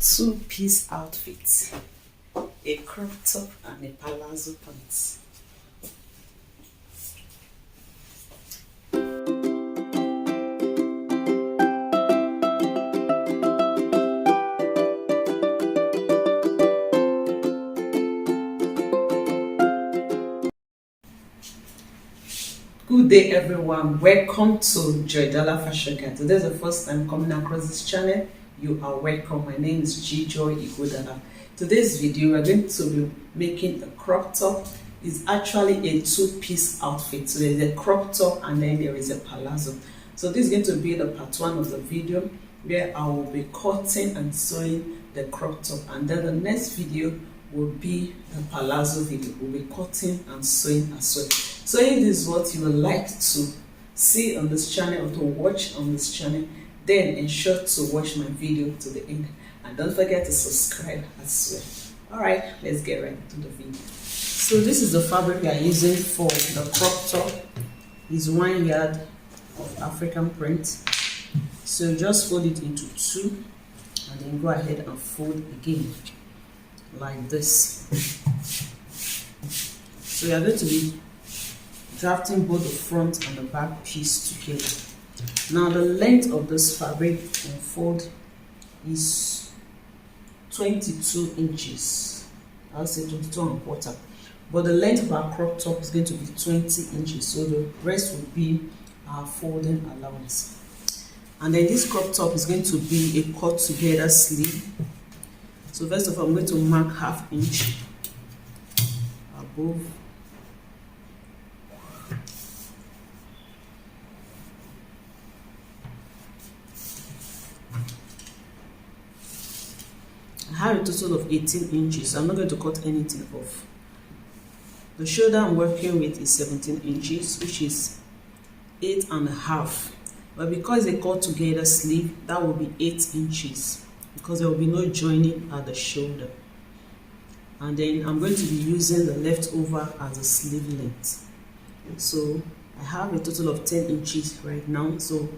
two-piece outfit, a crop top and a palazzo pants. Good day everyone, welcome to Joydala Fashion Guide. Today is the first time coming across this channel. You are welcome. My name is Joy Igodala. Today's video we're going to be making a crop top. It's actually a two-piece outfit. So there's a crop top and then there is a palazzo. So this is going to be the part one of the video where I will be cutting and sewing the crop top, and then the next video will be the palazzo video. We'll be cutting and sewing as well. So if this is what you would like to see on this channel or to watch on this channel, then ensure to watch my video to the end, and don't forget to subscribe as well. Alright, let's get right into the video. So this is the fabric we are using for the crop top. It's 1 yard of African print. So just fold it into two and then go ahead and fold again like this. So we are going to be drafting both the front and the back piece together. Now the length of this fabric and fold is 22 inches. I'll say 22 and a quarter. But the length of our crop top is going to be 20 inches. So the rest will be our folding allowance. And then this crop top is going to be a cut together sleeve. So first of all, I'm going to mark 1/2 inch above . I have a total of 18 inches, so I'm not going to cut anything off. The shoulder I'm working with is 17 inches, which is 8.5. But because they cut together sleeve, that will be 8 inches because there will be no joining at the shoulder. And then I'm going to be using the leftover as a sleeve length. So I have a total of 10 inches right now. So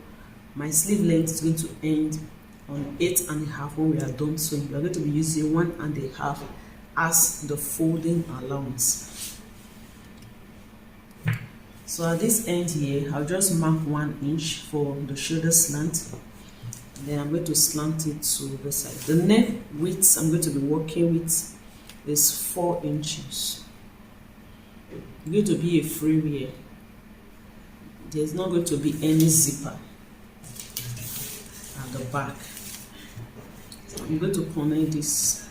my sleeve length is going to end on 8.5 when we are done sewing. We are going to be using 1.5 as the folding allowance. So at this end here, I'll just mark 1 inch for the shoulder slant. And then I'm going to slant it to the side. The neck width I'm going to be working with is 4 inches. It's going to be a free wear. There's not going to be any zipper at the back. So I'm going to connect this.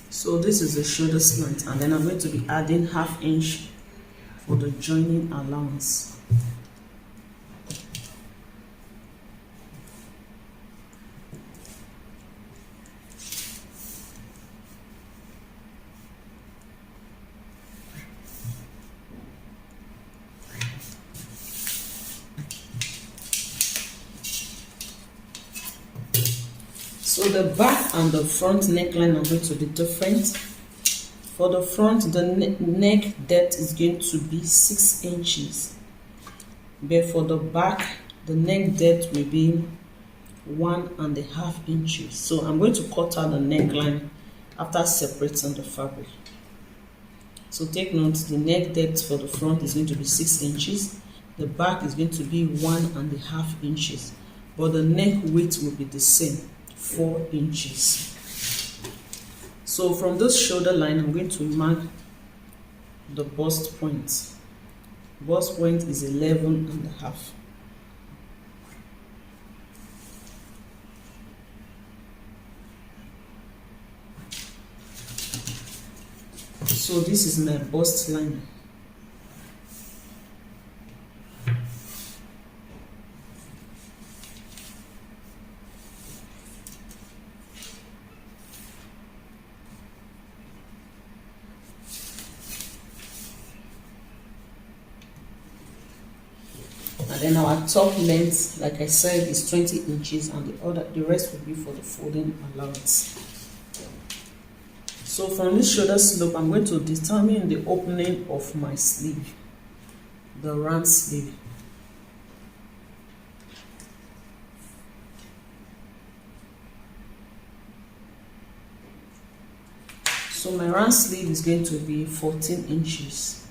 So this is the shoulder slant, and then I'm going to be adding 1/2 inch for the joining allowance. So the back and the front neckline are going to be different. For the front, the neck depth is going to be 6 inches. But for the back, the neck depth will be 1.5 inches. So I'm going to cut out the neckline after separating the fabric. So take note, the neck depth for the front is going to be 6 inches. The back is going to be 1.5 inches. But the neck width will be the same. 4 inches. So from this shoulder line, I'm going to mark the bust point. Bust point is 11.5. So this is my bust line. And then our top length, like I said, is 20 inches, and the rest will be for the folding allowance. So from this shoulder slope, I'm going to determine the opening of my sleeve, the round sleeve. So my round sleeve is going to be 14 inches.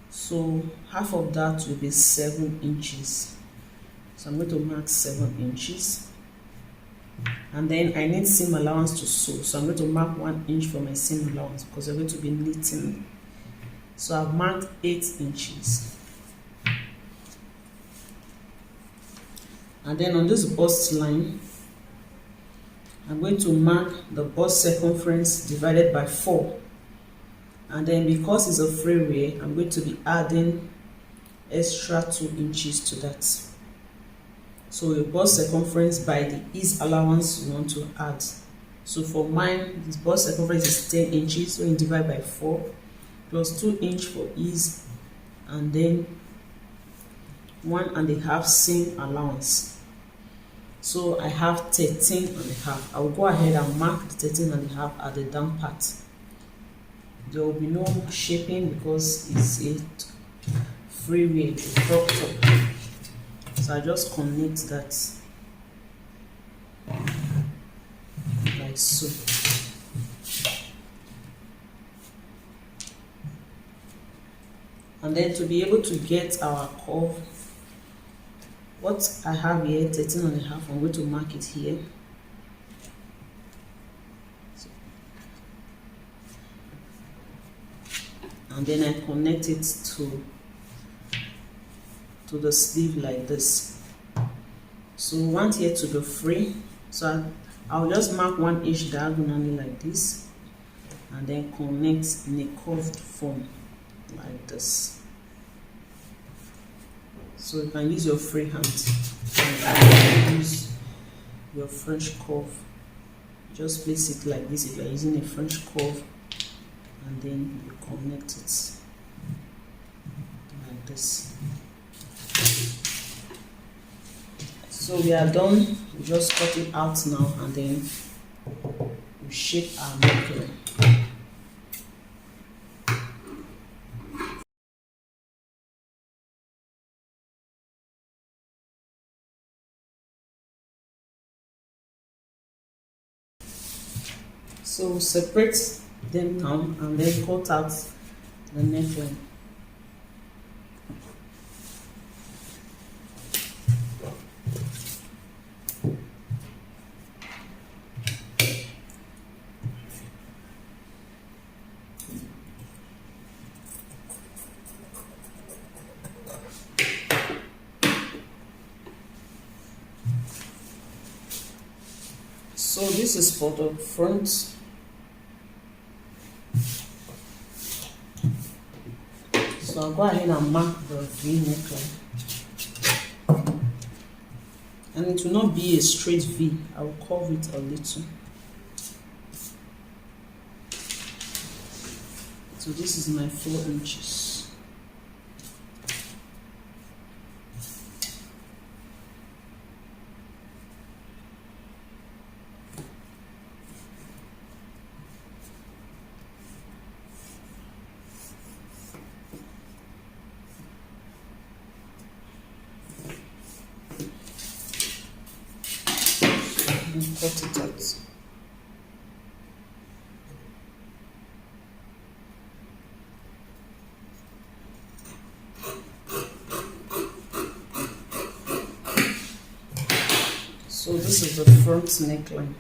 So half of that will be 7 inches. So I'm going to mark 7 inches. And then I need seam allowance to sew. So I'm going to mark 1 inch for my seam allowance because we're going to be knitting. So I've marked 8 inches. And then on this bust line, I'm going to mark the bust circumference divided by 4. And then because it's a free wear, I'm going to be adding extra 2 inches to that. So your bust circumference by the ease allowance you want to add. So for mine, this bust circumference is 10 inches, so you divide by 4 plus 2 inch for ease, and then 1.5 seam allowance. So I have 13.5. I will go ahead and mark the 13.5 at the down part. There will be no shaping because it's a free wear, a crop top. So I just connect that like so. And then to be able to get our curve, what I have here, 13.5, I'm going to mark it here. And then I connect it to the sleeve like this. So we want here to be free, so I'll just mark 1 inch diagonally like this, and then connect in a curved form like this. So you can use your free hand, use your French curve. Just place it like this if you are using a French curve, and then you connect it like this. So we are done. We just cut it out now, and then we shape our neckline. So separate them down and then cut out the neckline. So this is for the front. So I'll go ahead and mark the V neckline. And it will not be a straight V. I will curve it a little. So this is my 4 inches. And cut it out. So this is the front neckline.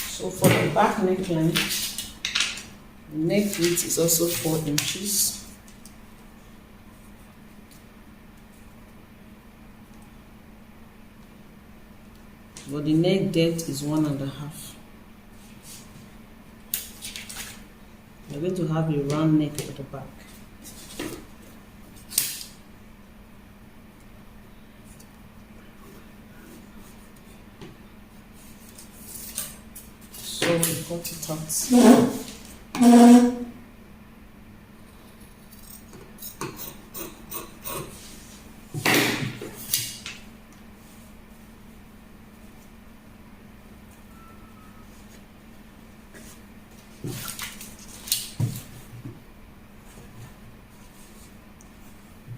So for the back neckline, the neck width is also 4 inches. But the neck depth is 1.5. You're going to have a round neck at the back. cut it out.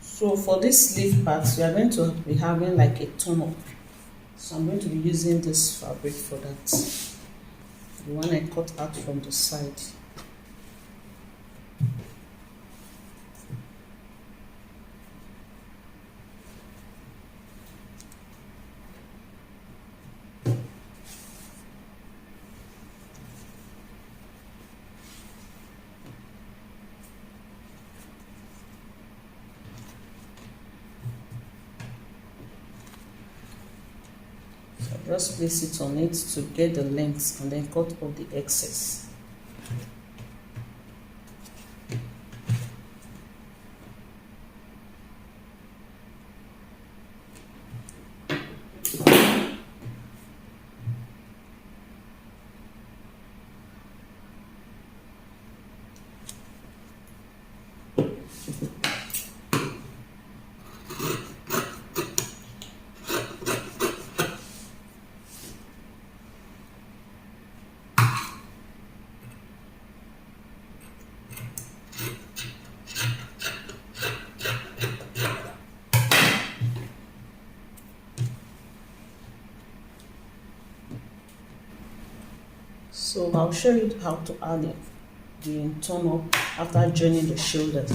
So for this sleeve part, we are going to be having like a turn up. So I'm going to be using this fabric for that. The one I cut out from the side. Just place it on it to get the length and then cut off the excess. So I'll show you how to add the turn up after joining the shoulders,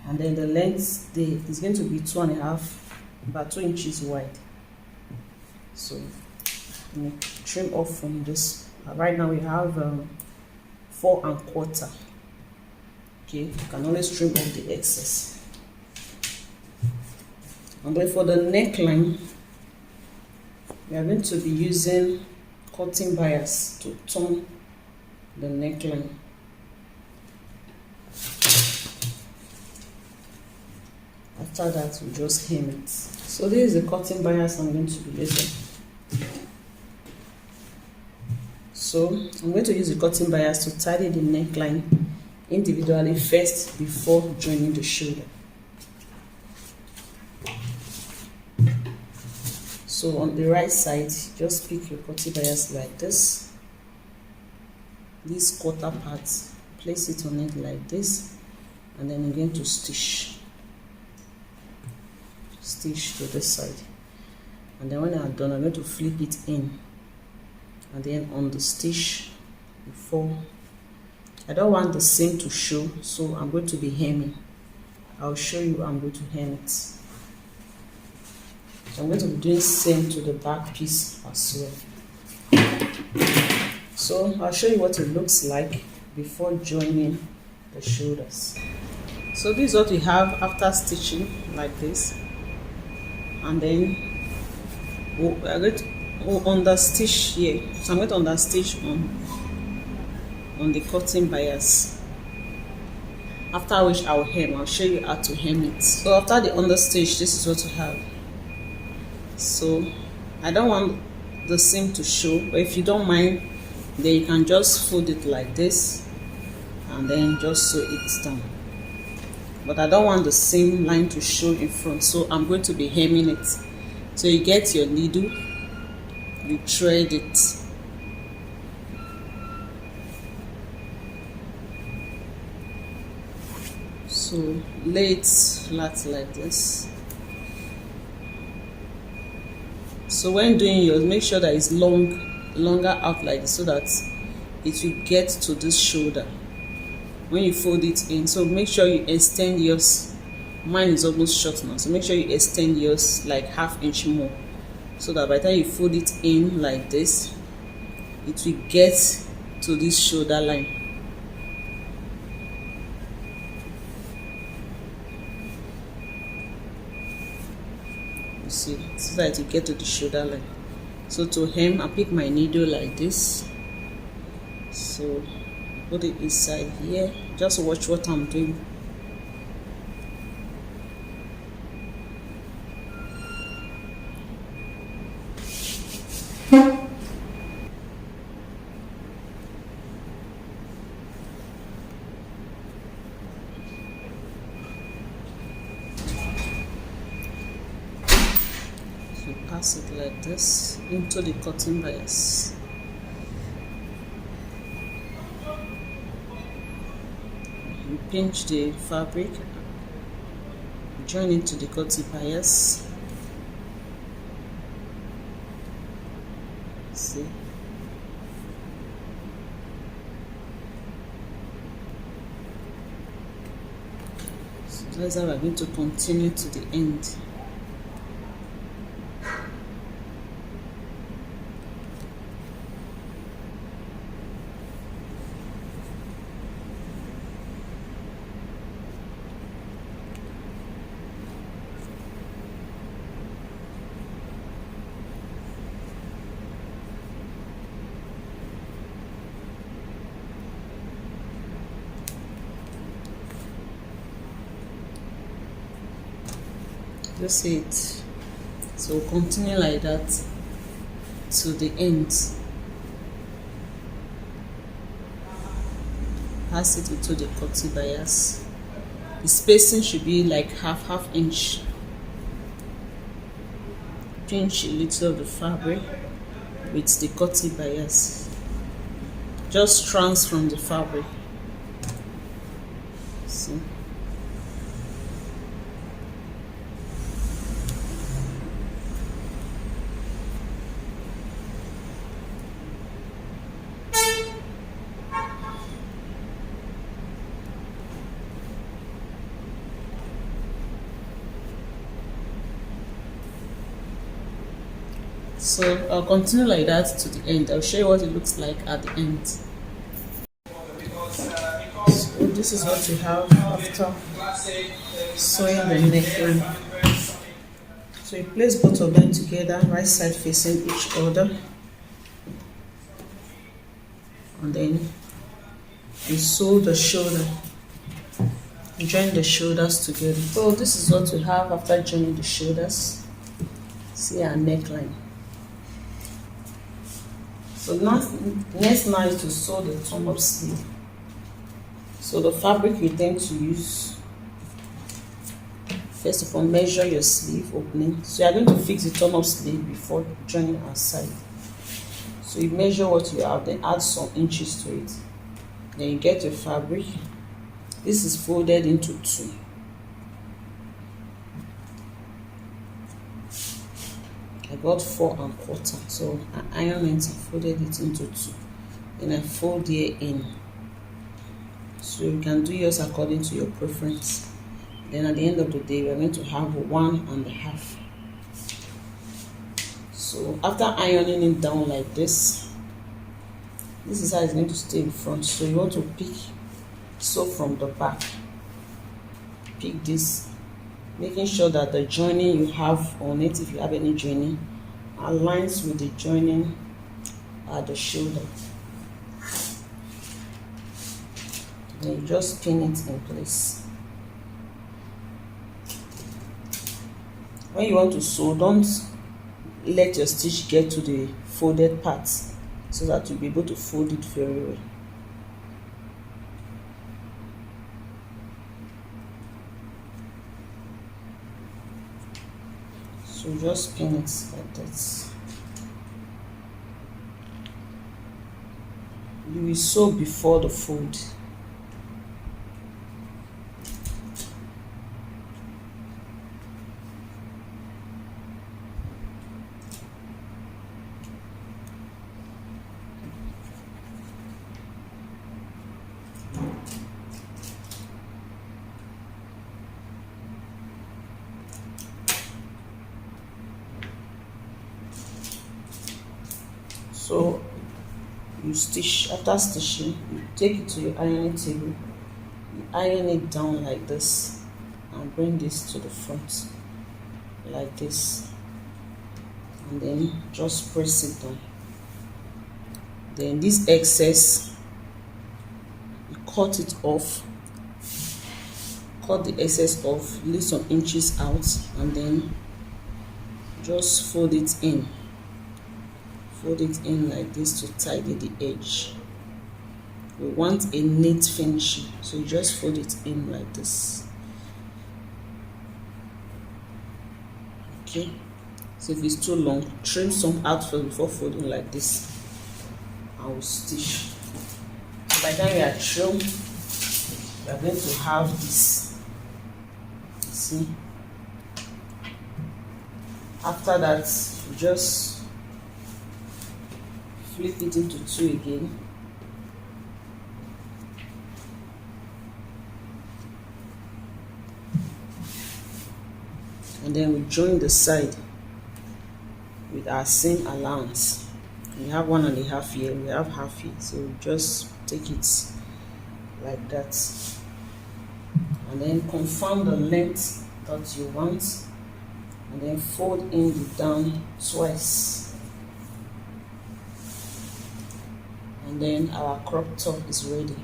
and then the length is going to be 2.5, about 2 inches wide. So I'm going to trim off from this. Right now we have 4.25. Okay, you can always trim off the excess. And then for the neckline, we are going to be using cutting bias to turn the neckline. After that, we just hem it. So this is the cutting bias I'm going to be using. So I'm going to use the cutting bias to tidy the neckline individually first before joining the shoulder. So on the right side, just pick your cutting bias like this. This quarter part, place it on it like this, and then you're going to stitch to this side. And then when I'm done, I'm going to flip it in, and then on the stitch before. I don't want the seam to show, so I'm going to be hemming. I'll show you how I'm going to hem it. So I'm going to be doing same to the back piece as well. So I'll show you what it looks like before joining the shoulders. So this is what we have after stitching like this, and then we're going to understitch here. So I'm going to understitch on the cutting bias. After which I'll hem. I'll show you how to hem it. So after the understitch, this is what we have. So I don't want the seam to show, but if you don't mind, then you can just fold it like this and then just sew it down. But I don't want the seam line to show in front, so I'm going to be hemming it. So you get your needle, you thread it. So lay it flat like this. So when doing yours, make sure that it's longer out like this, so that it will get to this shoulder when you fold it in. So make sure you extend yours. Mine is almost short now, so make sure you extend yours like ½ inch more, so that by the time you fold it in like this, it will get to this shoulder line. You see, so that you get to the shoulder line. So to hem, I pick my needle like this. So put it inside here. Just watch what I'm doing. you pass it like this into the cotton bias. You pinch the fabric, join it to the cotton bias. See, so that's how we're going to continue to the end. Just see it. So continue like that to the end. Pass it into the cotton bias. The spacing should be like half inch. Pinch a little of the fabric with the cotton bias. Just strands from the fabric. See. So I'll continue like that to the end. I'll show you what it looks like at the end. So this is what you have after sewing the neckline. So you place both of them together, right side facing each other, and then you sew the shoulder. Join the shoulders together. So this is what we have after joining the shoulders. See our neckline. So next now is to sew the turn-up sleeve. So the fabric you tend to use, first of all, measure your sleeve opening. So you are going to fix the turn-up sleeve before joining our side. So you measure what you have, then add some inches to it. Then you get your fabric. This is folded into two. I got 4 1/4, so I ironed it and folded it into two. Then I fold here in. So you can do yours according to your preference. Then at the end of the day, we're going to have 1 1/2. So after ironing it down like this is how it's going to stay in front. So you want to sew from the back. Pick this, making sure that the joining you have on it, if you have any joining, aligns with the joining at the shoulder. Then you just pin it in place. When you want to sew, don't let your stitch get to the folded part, so that you'll be able to fold it very well. So just pin it like that. You will sew before the fold. So you stitch. After stitching, you take it to your ironing table, you iron it down like this and bring this to the front like this, and then just press it down. Then this excess, you cut it off, cut the excess off, leave some inches out, and then just fold it in like this to tidy the edge. We want a neat finishing, so you just fold it in like this. Okay, So if it's too long, trim some out first before folding like this. I will stitch. So by the time you are trimmed, you are going to have this. See? After that, you just flip it into two again. And then we join the side with our seam allowance. We have 1.5 here, we have half here, so we just take it like that, and then confirm the length that you want, and then fold in the down twice, and then our crop top is ready.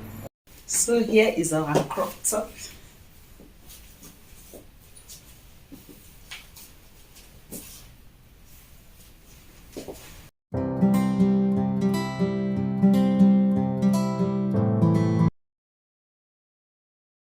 So here is our crop top.